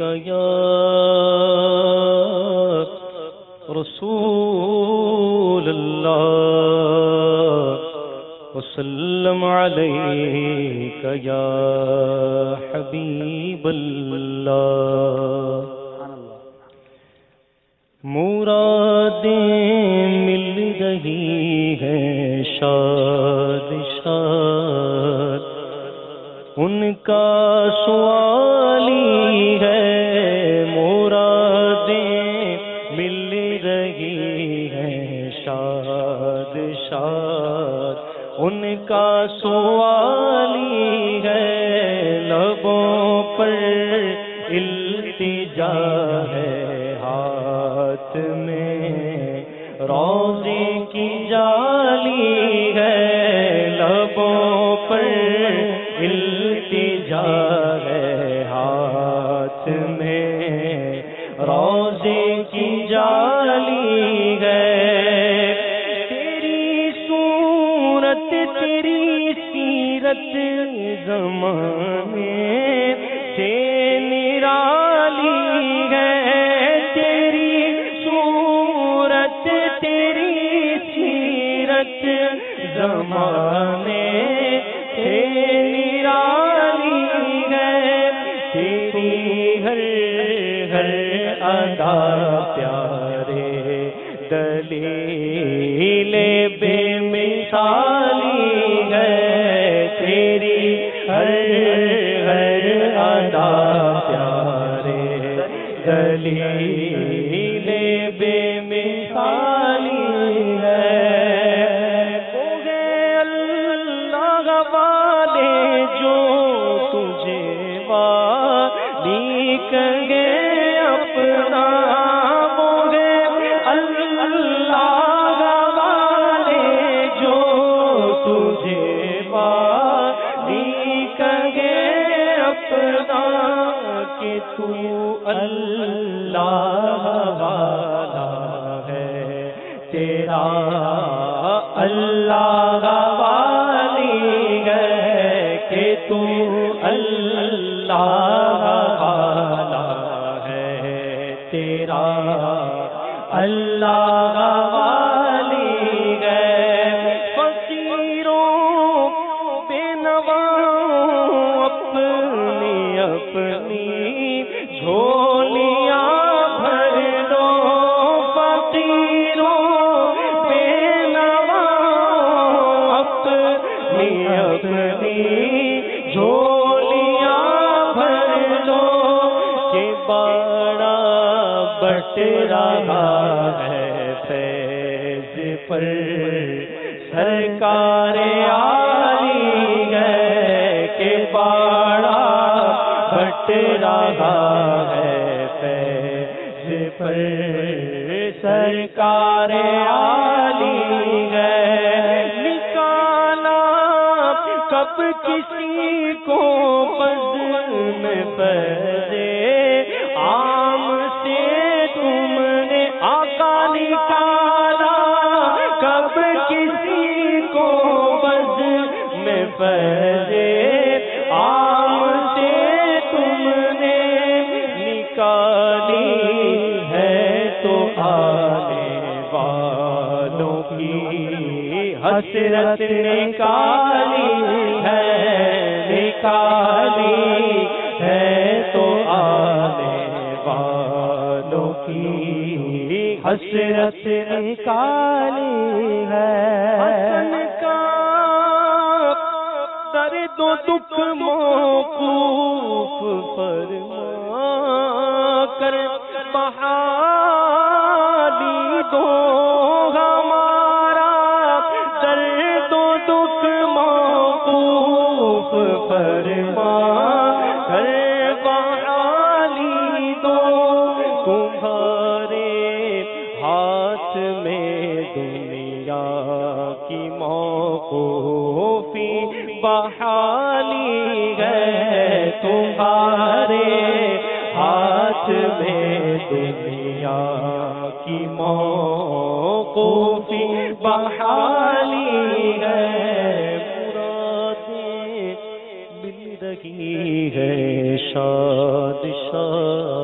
یا رسول اللہ وسلم علیک یا حبیب اللہ۔ مرادیں مل رہی ہیں شاد شاد، ان کا سوالی ہے۔ مرادیں مل رہی ہیں شاد شاد، ان کا سوالی ہے۔ لبوں پر التجا ہے، ہاتھ میں روضے کی جالی ہے۔ لبوں پر التجا ہے، ہاتھ میں روضے کی جالی ہے۔ تیری صورت تیری سیرت زمانے سے نرالی ہے۔ تیری صورت تیری سیرت زمانے سے نرالی ہے۔ تیری ہر ہر ادا پیارے دلیل بے مثالی ہے۔ تیری ہر ہر ادا پیارے دلیل بے مثالی ہے۔ وہ ہے اللہ والے جو تجھے والی کہے اپنا۔ وہ ہے اللہ والے جو تجھے والی کہے اپنا، کہ تو اللہ والا ہے تیرا اللہ والی ہے۔ کہ تو اللہ والا ہے تیرا اللہ والی ہے۔ فقیروں بے نواؤں اپنی اپنی جھولیاں بھر دو۔ فقیروں بے نواؤں اپنی اپنی جھولیاں بھر دو، کہ بڑا بٹ رہا ہے فیض پر سرکار عالی ہے۔ کہ بڑا بٹ رہا ہے فیض پر سرکار عالی ہے۔ نکالا کب کسی کو بزم بزے عام سے تم نے آقا نکالا۔ کب کسی کو بزم بزے عام سے تم نے نکالی ہے، تو آنے والوں کی حسرت نکالی ہے۔ نکالی ہے تو آنے والوں کی حسرت نکالی ہے۔ حسن کا درد و دکھ موقوف فرما کر بحالی دو ہمارا۔ درد و دکھ موقوف فرما کر بحالی دو۔ تمہارے ہاتھ میں دنیا کی موقوفی بحالی ہے۔ تمہارے ہاتھ میں دنیا کی موقوفی بحالی ہے۔ مرادیں مل رہی ہے شاد شاد،